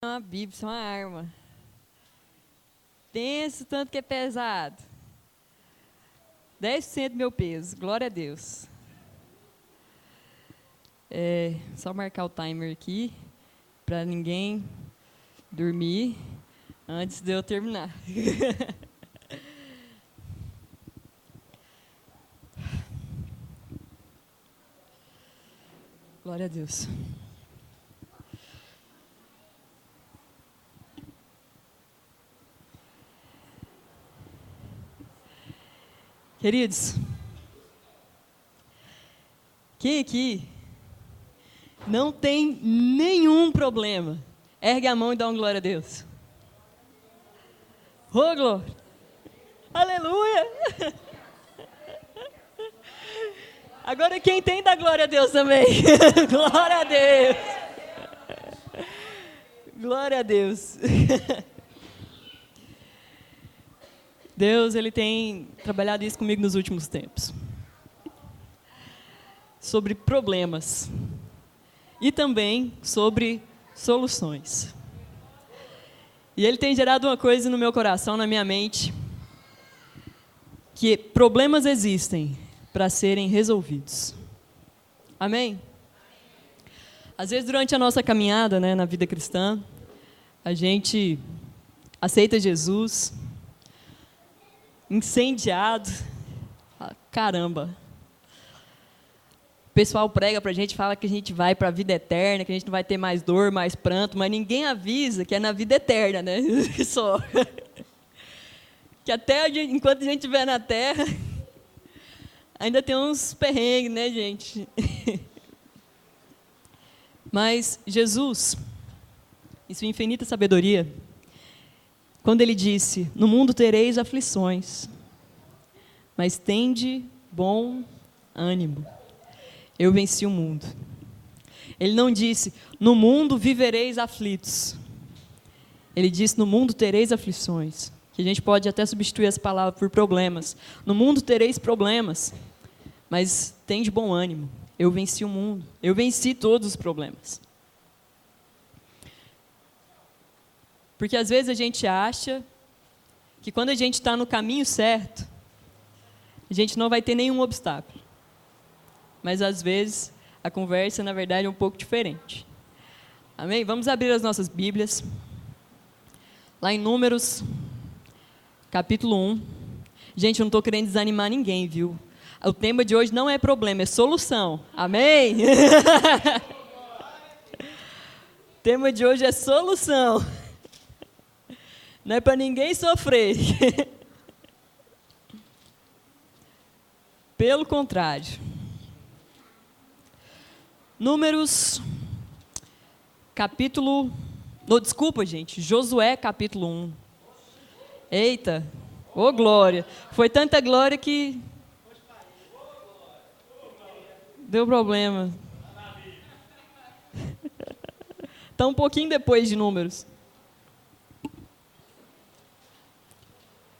Uma Bíblia, isso é uma arma. Pensa o tanto que é pesado. 10% do meu peso, glória a Deus. Só marcar o timer aqui, para ninguém dormir antes de eu terminar. Glória a Deus. Queridos, quem aqui não tem nenhum problema? Ergue a mão e dá uma glória a Deus. Oh, glória! Aleluia! Agora quem tem, dá glória a Deus também. Glória a Deus! Glória a Deus! Deus, Ele tem trabalhado isso comigo nos últimos tempos. Sobre problemas. E também sobre soluções. E Ele tem gerado uma coisa no meu coração, na minha mente, que problemas existem para serem resolvidos. Amém? Às vezes, durante a nossa caminhada, na vida cristã, a gente aceita Jesus, incendiado, caramba. O pessoal prega para a gente, fala que a gente vai para a vida eterna, que a gente não vai ter mais dor, mais pranto, mas ninguém avisa que é na vida eterna, né? Só. Que até enquanto a gente estiver na terra, ainda tem uns perrengues, né, gente? Mas Jesus, em sua infinita sabedoria, quando Ele disse, no mundo tereis aflições, mas tende bom ânimo. Eu venci o mundo. Ele não disse, no mundo vivereis aflitos. Ele disse, no mundo tereis aflições. Que a gente pode até substituir essa palavra por problemas. No mundo tereis problemas, mas tende bom ânimo. Eu venci o mundo. Eu venci todos os problemas. Porque às vezes a gente acha que quando a gente está no caminho certo, a gente não vai ter nenhum obstáculo. Mas às vezes a conversa, na verdade, é um pouco diferente. Amém? Vamos abrir as nossas Bíblias. Lá em Números, capítulo 1. Gente, eu não estou querendo desanimar ninguém, viu? O tema de hoje não é problema, é solução. Amém? O tema de hoje é solução. Não é para ninguém sofrer. Pelo contrário. Números, capítulo... Oh, desculpa, gente. Josué, capítulo 1. Eita. Ô, glória. Foi tanta glória que... deu problema. Está um pouquinho depois de Números.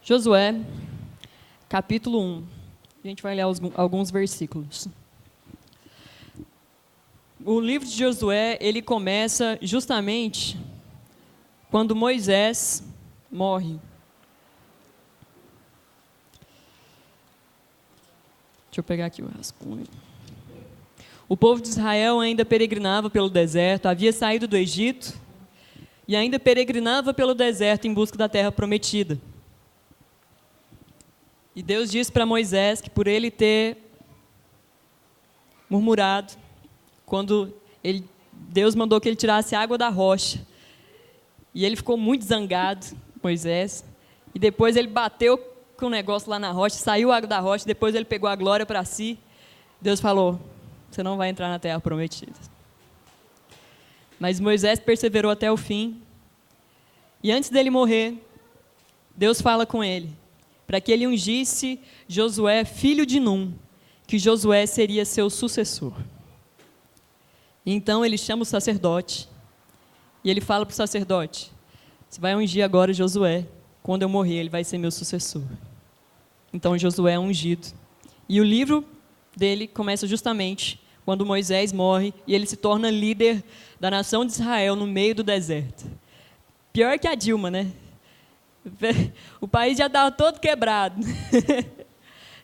Josué, capítulo 1. A gente vai ler alguns versículos. O livro de Josué, ele começa justamente quando Moisés morre. Deixa eu pegar aqui o rascunho. O povo de Israel ainda peregrinava pelo deserto, havia saído do Egito e ainda peregrinava pelo deserto em busca da terra prometida. E Deus disse para Moisés que por ele ter murmurado, quando Deus mandou que ele tirasse água da rocha, e ele ficou muito zangado, Moisés, e depois ele bateu com o negócio lá na rocha, saiu a água da rocha, depois ele pegou a glória para si, Deus falou, você não vai entrar na terra prometida. Mas Moisés perseverou até o fim, e antes dele morrer, Deus fala com ele, para que ele ungisse Josué, filho de Num, que Josué seria seu sucessor. Então ele chama o sacerdote, e ele fala para o sacerdote, você vai ungir agora Josué, quando eu morrer ele vai ser meu sucessor. Então Josué é ungido. E o livro dele começa justamente quando Moisés morre, e ele se torna líder da nação de Israel no meio do deserto. Pior que a Dilma, né? O país já estava todo quebrado.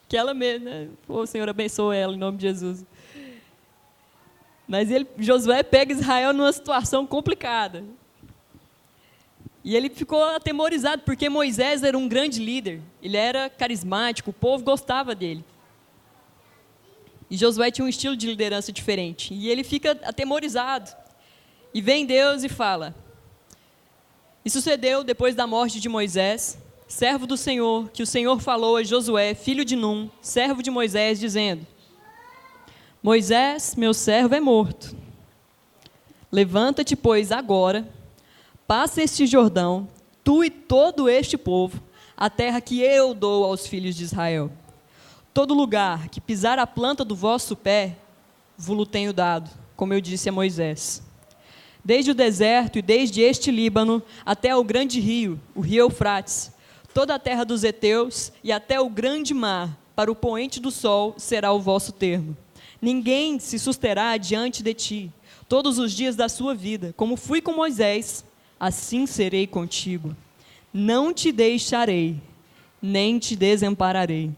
Que ela mesma, né? O Senhor abençoe ela, em nome de Jesus. Mas Josué pega Israel numa situação complicada. E ele ficou atemorizado, porque Moisés era um grande líder. Ele era carismático, o povo gostava dele. E Josué tinha um estilo de liderança diferente. E ele fica atemorizado. E vem Deus e fala: e sucedeu depois da morte de Moisés, servo do Senhor, que o Senhor falou a Josué, filho de Num, servo de Moisés, dizendo: Moisés, meu servo, é morto. Levanta-te, pois, agora, passa este Jordão, tu e todo este povo, a terra que eu dou aos filhos de Israel. Todo lugar que pisar a planta do vosso pé, vo-lo tenho dado, como eu disse a Moisés. Desde o deserto e desde este Líbano até o grande rio, o rio Eufrates, toda a terra dos heteus e até o grande mar, para o poente do sol será o vosso termo. Ninguém se susterá diante de ti, todos os dias da sua vida. Como fui com Moisés, assim serei contigo. Não te deixarei, nem te desampararei.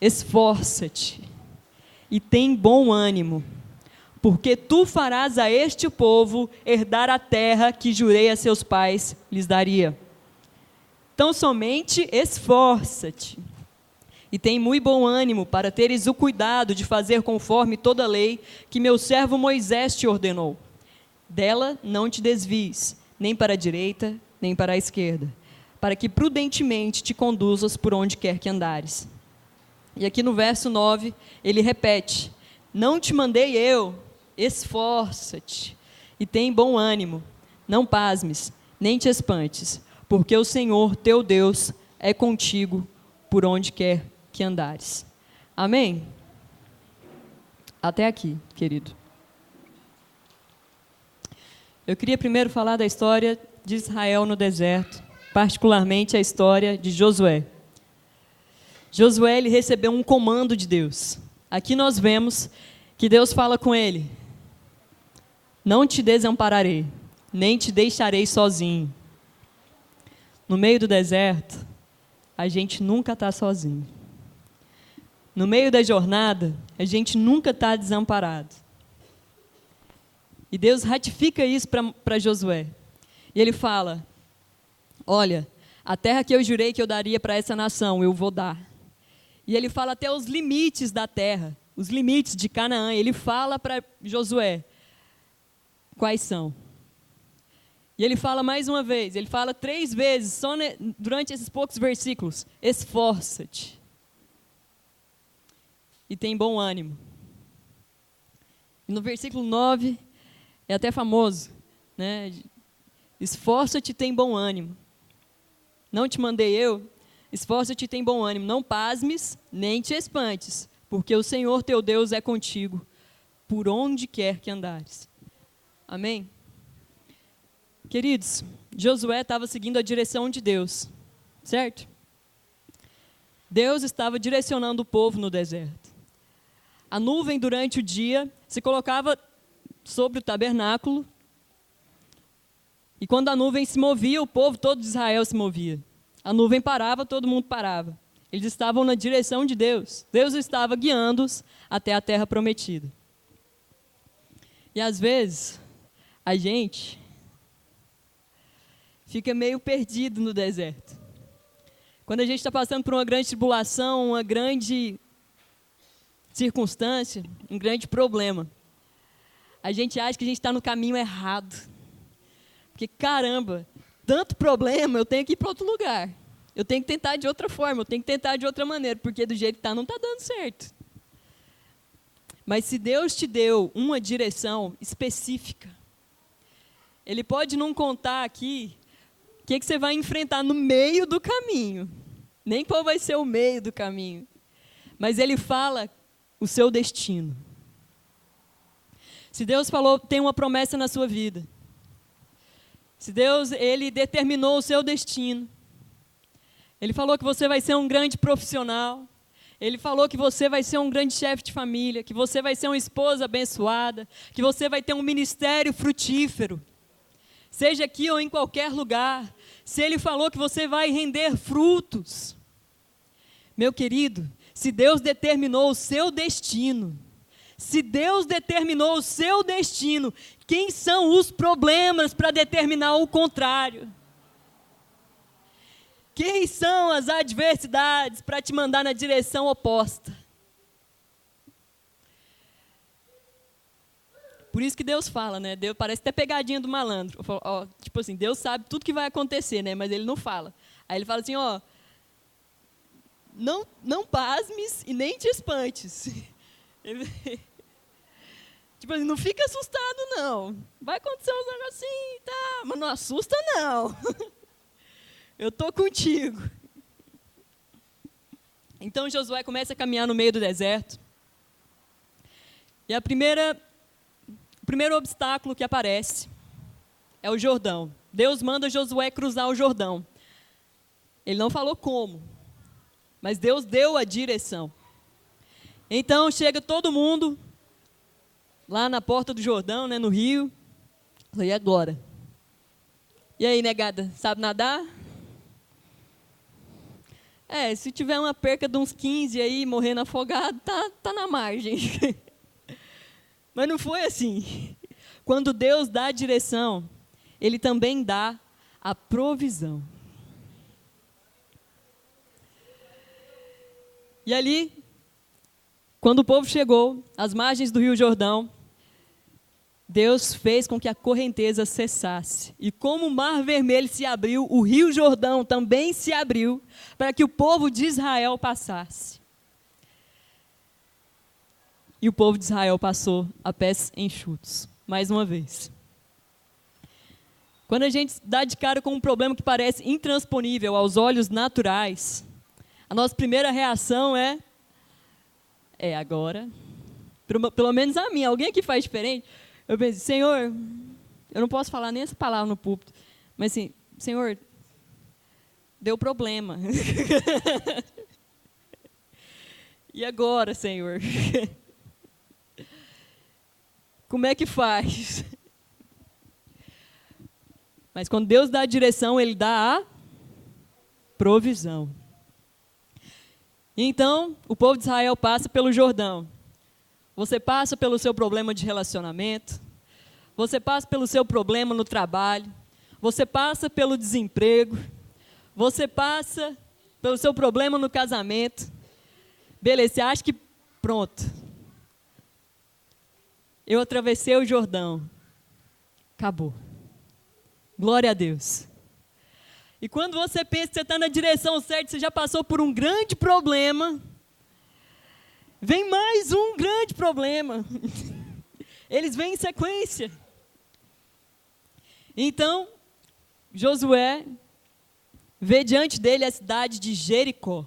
Esforça-te e tem bom ânimo, porque tu farás a este povo herdar a terra que jurei a seus pais lhes daria. Então somente esforça-te e tem muito bom ânimo para teres o cuidado de fazer conforme toda a lei que meu servo Moisés te ordenou. Dela não te desvies, nem para a direita, nem para a esquerda, para que prudentemente te conduzas por onde quer que andares. E aqui no verso 9, ele repete: não te mandei eu, esforça-te e tem bom ânimo, não pasmes, nem te espantes, porque o Senhor teu Deus é contigo por onde quer que andares. Amém? Até aqui, querido. Eu queria primeiro falar da história de Israel no deserto, particularmente a história de Josué. Josué, ele recebeu um comando de Deus. Aqui nós vemos que Deus fala com ele: não te desampararei, nem te deixarei sozinho. No meio do deserto, a gente nunca está sozinho. No meio da jornada, a gente nunca está desamparado. E Deus ratifica isso para Josué. E ele fala: olha, a terra que eu jurei que eu daria para essa nação, eu vou dar. E ele fala até os limites da terra, os limites de Canaã. Ele fala para Josué quais são. E ele fala mais uma vez, ele fala 3 vezes, só durante esses poucos versículos: esforça-te e tem bom ânimo. E no versículo 9, é até famoso, né? Esforça-te e tem bom ânimo. Não te mandei eu? Esforça-te e tem bom ânimo. Não pasmes, nem te espantes, porque o Senhor teu Deus é contigo, por onde quer que andares. Amém? Queridos, Josué estava seguindo a direção de Deus, certo? Deus estava direcionando o povo no deserto. A nuvem, durante o dia, se colocava sobre o tabernáculo, e quando a nuvem se movia, o povo todo de Israel se movia. A nuvem parava, todo mundo parava. Eles estavam na direção de Deus. Deus estava guiando-os até a terra prometida. E às vezes, a gente fica meio perdido no deserto. Quando a gente está passando por uma grande tribulação, uma grande circunstância, um grande problema, a gente acha que a gente está no caminho errado. Porque, caramba, tanto problema, eu tenho que ir para outro lugar. Eu tenho que tentar de outra forma, eu tenho que tentar de outra maneira, porque do jeito que está, não está dando certo. Mas se Deus te deu uma direção específica, Ele pode não contar aqui o que você vai enfrentar no meio do caminho. Nem qual vai ser o meio do caminho. Mas Ele fala o seu destino. Se Deus falou, tem uma promessa na sua vida. Se Deus, Ele determinou o seu destino. Ele falou que você vai ser um grande profissional. Ele falou que você vai ser um grande chefe de família, que você vai ser uma esposa abençoada, que você vai ter um ministério frutífero. seja aqui ou em qualquer lugar, se Ele falou que você vai render frutos, meu querido, se Deus determinou o seu destino, quem são os problemas para determinar o contrário? Quem são as adversidades para te mandar na direção oposta? Por isso que Deus fala, né? Deus parece até pegadinha do malandro. Ó, tipo assim, Deus sabe tudo que vai acontecer, né? Mas Ele não fala. Aí Ele fala assim, ó, não pasmes e nem te espantes. Tipo assim, não fica assustado, não. Vai acontecer uns negocinhos, tá? Mas não assusta, não. Eu estou contigo. Então Josué começa a caminhar no meio do deserto. E o primeiro obstáculo que aparece é o Jordão. Deus manda Josué cruzar o Jordão. Ele não falou como, mas Deus deu a direção. Então chega todo mundo lá na porta do Jordão, né, no rio. E agora? E aí, negada, sabe nadar? Se tiver uma perca de uns 15 aí, morrendo afogado, tá na margem. Mas não foi assim. Quando Deus dá a direção, Ele também dá a provisão. E ali, quando o povo chegou às margens do Rio Jordão, Deus fez com que a correnteza cessasse. E como o Mar Vermelho se abriu, o Rio Jordão também se abriu para que o povo de Israel passasse. E o povo de Israel passou a pés enxutos, mais uma vez. Quando a gente dá de cara com um problema que parece intransponível aos olhos naturais, a nossa primeira reação é agora. Pelo menos a minha. Alguém aqui faz diferente? Eu penso, Senhor, eu não posso falar nem essa palavra no púlpito, mas assim, Senhor, deu problema. E agora, Senhor? Como é que faz? Mas quando Deus dá a direção, Ele dá a provisão. Então, o povo de Israel passa pelo Jordão. Você passa pelo seu problema de relacionamento, você passa pelo seu problema no trabalho, você passa pelo desemprego, você passa pelo seu problema no casamento. Beleza, você acha que pronto. Eu atravessei o Jordão. Acabou. Glória a Deus. E quando você pensa que você está na direção certa, você já passou por um grande problema, vem mais um grande problema. Eles vêm em sequência. Então, Josué vê diante dele a cidade de Jericó.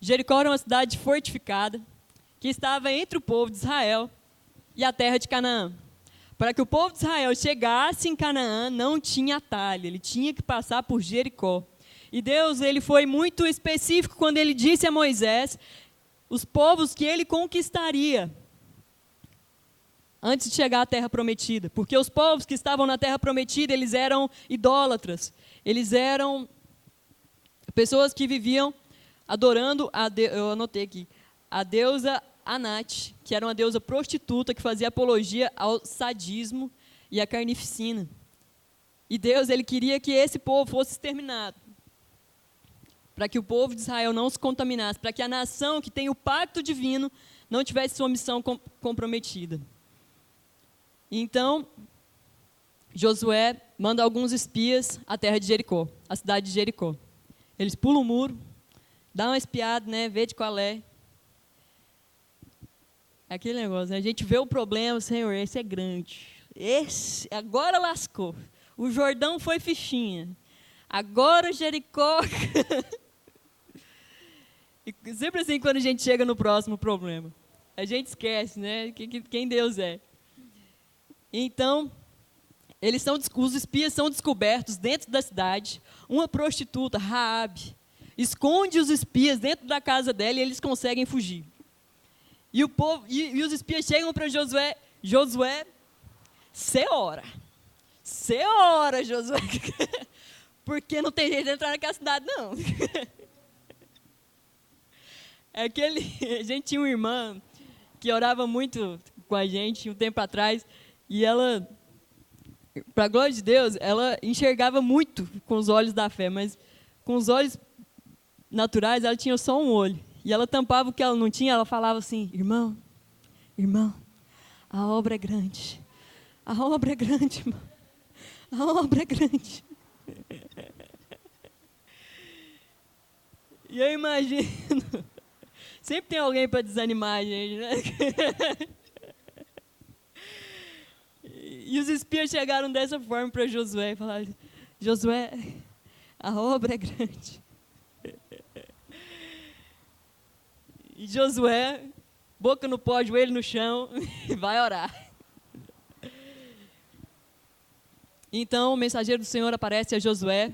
Jericó era uma cidade fortificada, que estava entre o povo de Israel e a terra de Canaã. Para que o povo de Israel chegasse em Canaã, não tinha atalho, ele tinha que passar por Jericó. E Deus, ele foi muito específico quando ele disse a Moisés os povos que ele conquistaria antes de chegar à terra prometida. Porque os povos que estavam na terra prometida, eles eram idólatras. Eles eram pessoas que viviam adorando, eu anotei aqui, a deusa Anat, que era uma deusa prostituta que fazia apologia ao sadismo e à carnificina. E Deus, ele queria que esse povo fosse exterminado, para que o povo de Israel não se contaminasse, para que a nação que tem o pacto divino não tivesse sua missão comprometida. Então, Josué manda alguns espias à terra de Jericó, à cidade de Jericó. Eles pulam o muro, dão uma espiada, né, vê de qual é. É aquele negócio, né? A gente vê o problema, Senhor, esse é grande. Esse, agora lascou. O Jordão foi fichinha. Agora Jericó. E sempre assim, quando a gente chega no próximo problema, a gente esquece, né, quem Deus é. Então, os espias são descobertos dentro da cidade. Uma prostituta, Raabe, esconde os espias dentro da casa dela e eles conseguem fugir. E o povo, e os espias chegam para Josué, você ora. Você ora, Josué, porque não tem jeito de entrar naquela cidade, não. A gente tinha uma irmã que orava muito com a gente um tempo atrás, e ela, para a glória de Deus, ela enxergava muito com os olhos da fé, mas com os olhos naturais ela tinha só um olho. E ela tampava o que ela não tinha, ela falava assim: irmão, a obra é grande. A obra é grande, irmão. A obra é grande. E eu imagino, sempre tem alguém para desanimar a gente, né? E os espias chegaram dessa forma para Josué e falaram: Josué, a obra é grande. E Josué, boca no pó, joelho no chão, vai orar. Então o mensageiro do Senhor aparece a Josué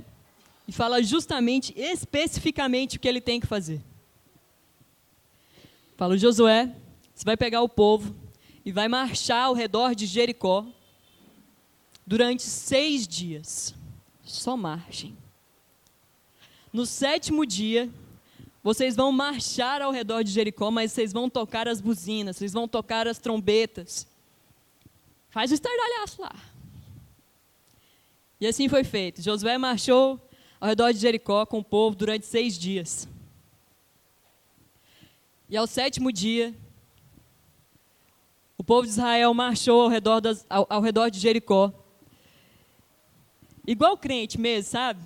e fala justamente, especificamente o que ele tem que fazer. Fala: Josué, você vai pegar o povo e vai marchar ao redor de Jericó durante 6 dias. Só marchem. No 7º dia, vocês vão marchar ao redor de Jericó, mas vocês vão tocar as buzinas, vocês vão tocar as trombetas. Faz o estardalhaço lá. E assim foi feito. Josué marchou ao redor de Jericó com o povo durante 6 dias. E ao 7º dia, o povo de Israel marchou ao redor de Jericó. Igual crente mesmo, sabe?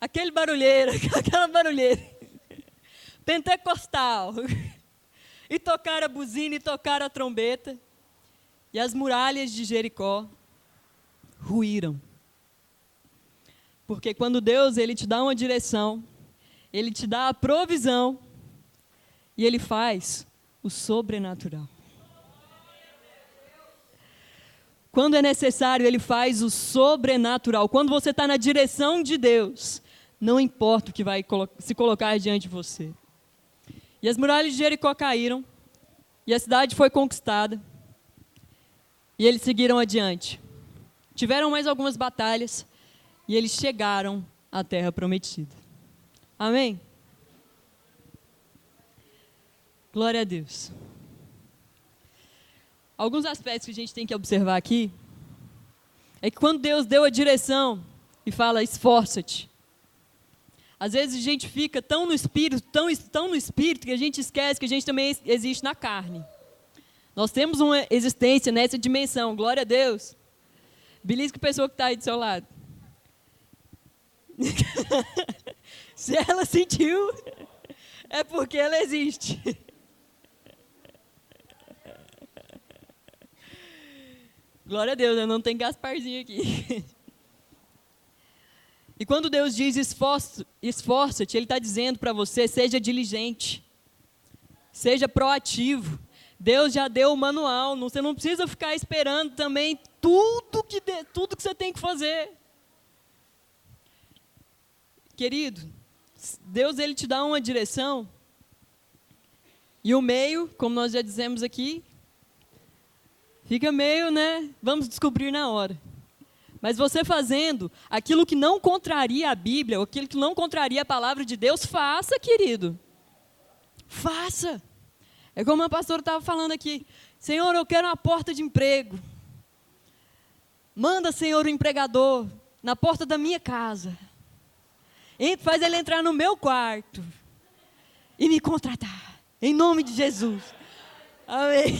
Aquele barulheiro, aquela barulheira. Pentecostal. E tocaram a buzina e tocaram a trombeta. E as muralhas de Jericó ruíram. Porque quando Deus ele te dá uma direção, Ele te dá a provisão, e Ele faz o sobrenatural. Quando é necessário, Ele faz o sobrenatural. Quando você está na direção de Deus, não importa o que vai se colocar diante de você. E as muralhas de Jericó caíram, e a cidade foi conquistada, e eles seguiram adiante. Tiveram mais algumas batalhas, e eles chegaram à terra prometida. Amém? Glória a Deus. Alguns aspectos que a gente tem que observar aqui é que quando Deus deu a direção e fala: esforça-te, às vezes a gente fica tão no espírito, tão no espírito, que a gente esquece que a gente também existe na carne. Nós temos uma existência nessa dimensão, glória a Deus. Belisca a pessoa que está aí do seu lado. Se ela sentiu, é porque ela existe. Glória a Deus, eu não tenho Gasparzinho aqui. E quando Deus diz esforça-te, Ele está dizendo para você: seja diligente, seja proativo. Deus já deu o manual, você não precisa ficar esperando também tudo que você tem que fazer. Querido, Deus ele te dá uma direção, e o meio, como nós já dizemos aqui, fica meio, né? Vamos descobrir na hora. Mas você fazendo aquilo que não contraria a Bíblia, ou aquilo que não contraria a palavra de Deus, faça, querido. Faça. É como a pastora estava falando aqui: Senhor, eu quero uma porta de emprego. Manda, Senhor, o empregador na porta da minha casa. Faz ele entrar no meu quarto e me contratar. Em nome de Jesus. Amém.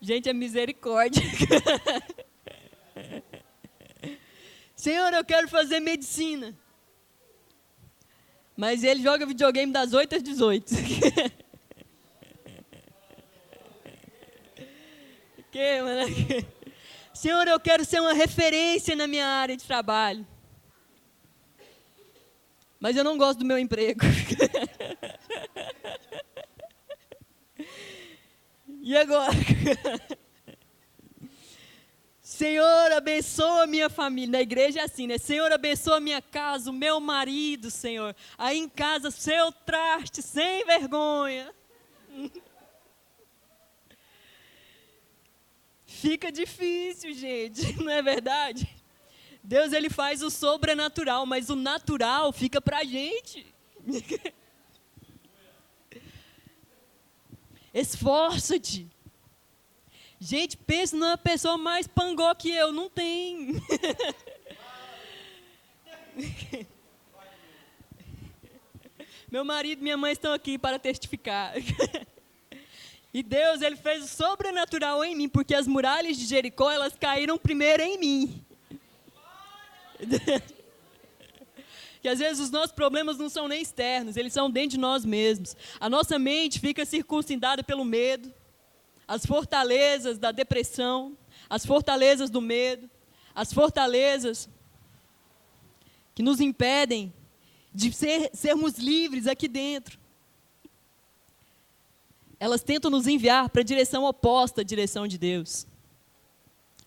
Gente, é misericórdia. Senhor, eu quero fazer medicina. Mas ele joga videogame das 8 às 18. Que, mano? Senhor, eu quero ser uma referência na minha área de trabalho. Mas eu não gosto do meu emprego. E agora? Senhor, abençoa a minha família. Na igreja é assim, né? Senhor, abençoa a minha casa, o meu marido, Senhor. Aí em casa, seu traste, sem vergonha. fica difícil, gente, não é verdade? Deus, ele faz o sobrenatural, mas o natural fica para a gente. Esforça-te. Gente, pensa numa pessoa mais pangó que eu, não tem. Meu marido e minha mãe estão aqui para testificar. E Deus, ele fez o sobrenatural em mim, porque as muralhas de Jericó, elas caíram primeiro em mim. Que às vezes os nossos problemas não são nem externos, eles são dentro de nós mesmos. A nossa mente fica circuncindada pelo medo, as fortalezas da depressão, as fortalezas do medo, as fortalezas que nos impedem de sermos livres aqui dentro. Elas tentam nos enviar para a direção oposta à direção de Deus.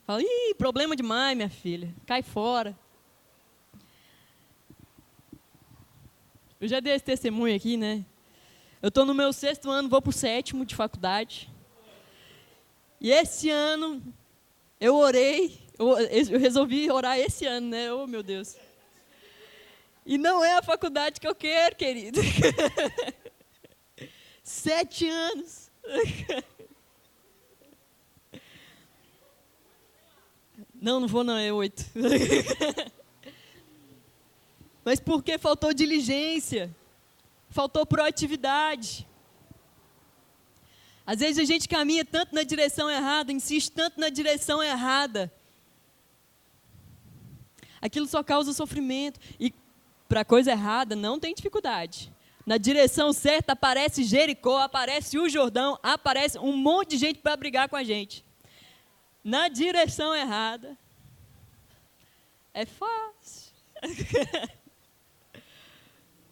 Fala, ih, problema demais, minha filha, cai fora. Eu já dei esse testemunho aqui, né? Eu estou no meu 6º ano, vou para o 7º de faculdade. E esse ano, eu orei, eu resolvi orar esse ano, né? Oh, meu Deus. E não é a faculdade que eu quero, querido. 7 anos. Não vou não, é 8. Mas porque faltou diligência, faltou proatividade. Às vezes a gente caminha tanto na direção errada, insiste tanto na direção errada. Aquilo só causa sofrimento. E para a coisa errada não tem dificuldade. Na direção certa aparece Jericó, aparece o Jordão, aparece um monte de gente para brigar com a gente. Na direção errada, é fácil.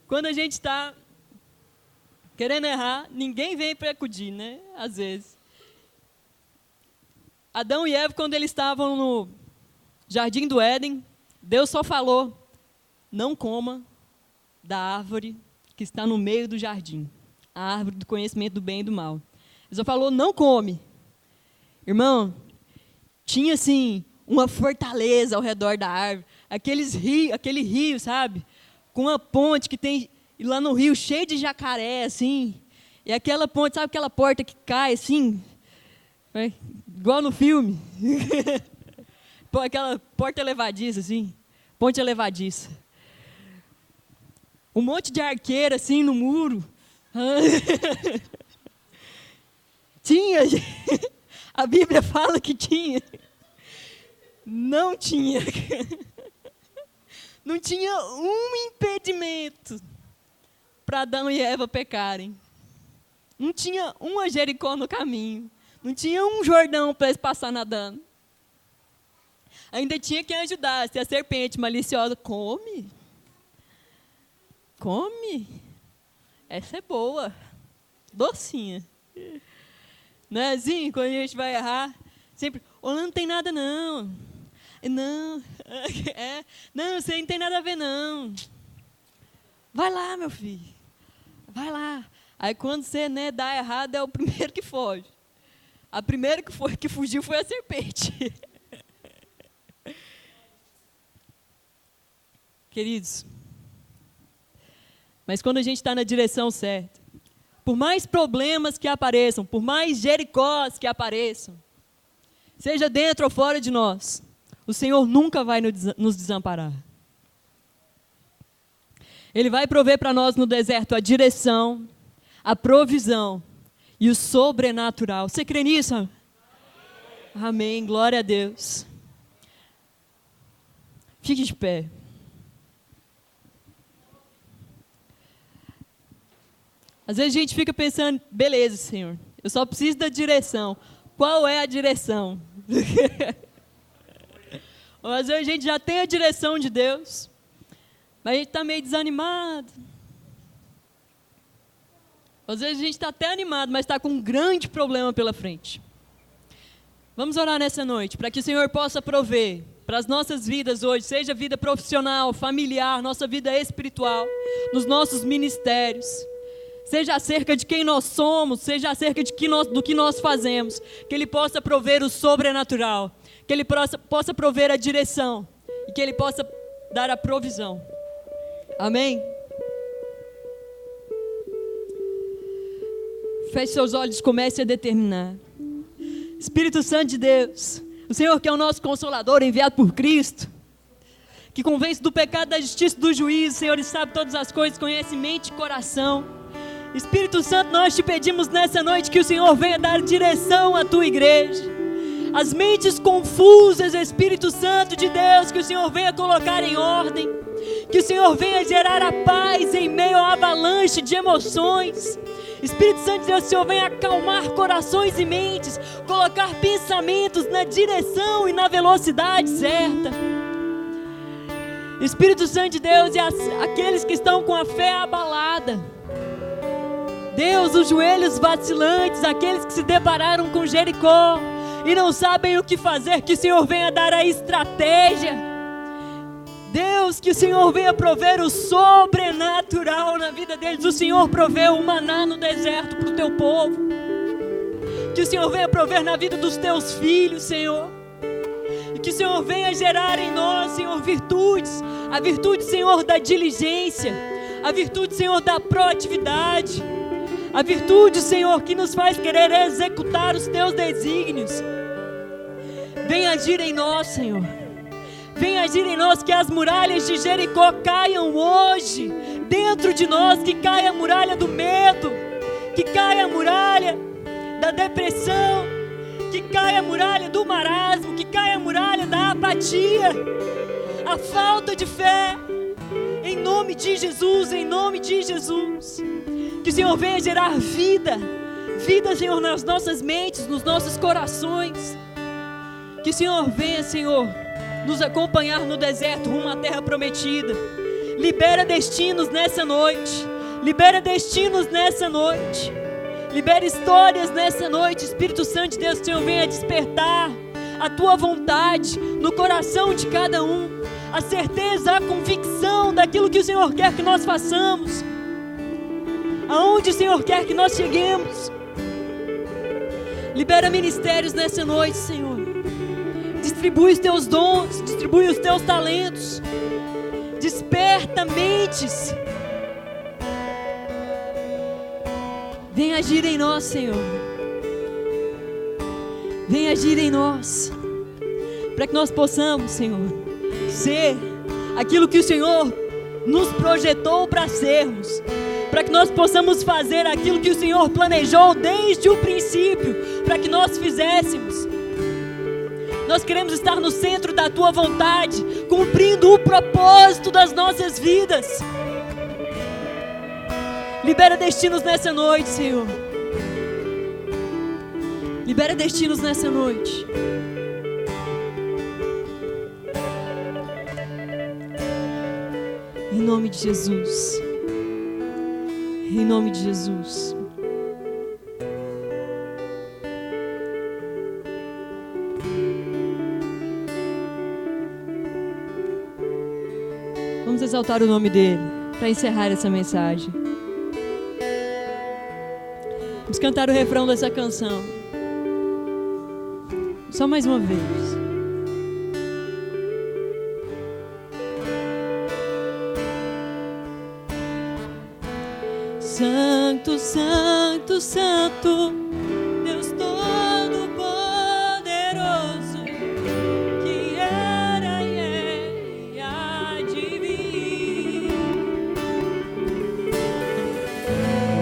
Quando a gente está querendo errar, ninguém vem para acudir, né? Às vezes. Adão e Eva, quando eles estavam no Jardim do Éden, Deus só falou, não coma da árvore que está no meio do jardim, a árvore do conhecimento do bem e do mal. Ele só falou, não come. Irmão, tinha assim, uma fortaleza ao redor da árvore, aquele rio, sabe? Com uma ponte que tem lá no rio, cheio de jacaré, assim. E aquela ponte, sabe aquela porta que cai, assim? Igual no filme. Aquela porta elevadiça, assim. Ponte elevadiça. Um monte de arqueira, assim, no muro. Tinha. A Bíblia fala que tinha. Não tinha. Não tinha um impedimento para Adão e Eva pecarem. Não tinha uma Jericó no caminho. Não tinha um Jordão para eles passar nadando. Ainda tinha que ajudar. Se a serpente maliciosa come, essa é boa, docinha. Não é assim? Quando a gente vai errar, sempre, não tem nada não. Não, não, você não tem nada a ver não. Vai lá, meu filho, vai lá. Aí quando você dá errado, é o primeiro que foge. A primeira que fugiu foi a serpente. Queridos, mas quando a gente está na direção certa, por mais problemas que apareçam, por mais Jericós que apareçam, seja dentro ou fora de nós, o Senhor nunca vai nos desamparar. Ele vai prover para nós no deserto a direção, a provisão e o sobrenatural. Você crê nisso? Amém. Amém. Glória a Deus. Fique de pé. Às vezes a gente fica pensando, beleza, Senhor, eu só preciso da direção. Qual é a direção? Ou às vezes a gente já tem a direção de Deus, mas a gente está meio desanimado. Às vezes a gente está até animado, mas está com um grande problema pela frente. Vamos orar nessa noite, para que o Senhor possa prover para as nossas vidas hoje, seja vida profissional, familiar, nossa vida espiritual, nos nossos ministérios. seja acerca de quem nós somos, seja acerca do que nós fazemos, que Ele possa prover o sobrenatural, que Ele possa prover a direção e que Ele possa dar a provisão. Amém? Feche seus olhos, comece a determinar. Espírito Santo de Deus, o Senhor que é o nosso Consolador, enviado por Cristo, que convence do pecado, da justiça e do juízo. Senhor, Ele sabe todas as coisas, conhece mente e coração. Espírito Santo, nós te pedimos nessa noite que o Senhor venha dar direção à tua igreja. As mentes confusas, Espírito Santo de Deus, que o Senhor venha colocar em ordem, que o Senhor venha gerar a paz em meio à avalanche de emoções. Espírito Santo de Deus, o Senhor venha acalmar corações e mentes, colocar pensamentos na direção e na velocidade certa. Espírito Santo de Deus, e aqueles que estão com a fé abalada, Deus, os joelhos vacilantes, aqueles que se depararam com Jericó e não sabem o que fazer, que o Senhor venha dar a estratégia. Deus, que o Senhor venha prover o sobrenatural na vida deles. O Senhor proveu o maná no deserto para o teu povo. Que o Senhor venha prover na vida dos teus filhos, Senhor. E que o Senhor venha gerar em nós, Senhor, virtudes. A virtude, Senhor, da diligência. A virtude, Senhor, da proatividade. A virtude, Senhor, que nos faz querer executar os teus desígnios. Venha agir em nós, Senhor. Venha agir em nós, que as muralhas de Jericó caiam hoje dentro de nós, que caia a muralha do medo, que caia a muralha da depressão, que caia a muralha do marasmo, que caia a muralha da apatia, a falta de fé, em nome de Jesus, em nome de Jesus. Que o Senhor venha gerar vida, Senhor, nas nossas mentes, nos nossos corações. Que o Senhor venha, Senhor, nos acompanhar no deserto rumo à terra prometida. Libera destinos nessa noite. Libera destinos nessa noite. Libera histórias nessa noite. Espírito Santo de Deus, que o Senhor venha despertar a tua vontade no coração de cada um. A certeza, a convicção daquilo que o Senhor quer que nós façamos. Aonde o Senhor quer que nós cheguemos. Libera ministérios nessa noite, Senhor. Distribui os teus dons, distribui os teus talentos. Desperta mentes. Vem agir em nós, Senhor. Vem agir em nós. Para que nós possamos, Senhor, ser aquilo que o Senhor nos projetou para sermos. Para que nós possamos fazer aquilo que o Senhor planejou desde o princípio, para que nós fizéssemos. Nós queremos estar no centro da tua vontade, cumprindo o propósito das nossas vidas. Libera destinos nessa noite, Senhor. Libera destinos nessa noite. Em nome de Jesus. Em nome de Jesus. Vamos exaltar o nome dele para encerrar essa mensagem. Vamos cantar o refrão dessa canção. Só mais uma vez. Santo, Santo, Santo, Deus Todo-Poderoso, que era e é e há de vir.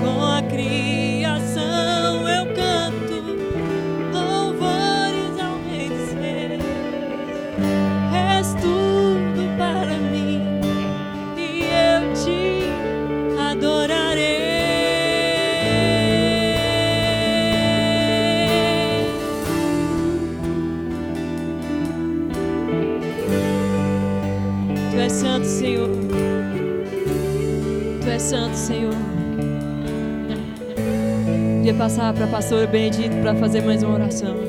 Com a criação eu canto louvores ao Rei dos Reis. És tudo para mim e eu te adorarei. Tu és santo, Senhor. Tu és santo, Senhor. Queria passar para a pastora Benedito para fazer mais uma oração.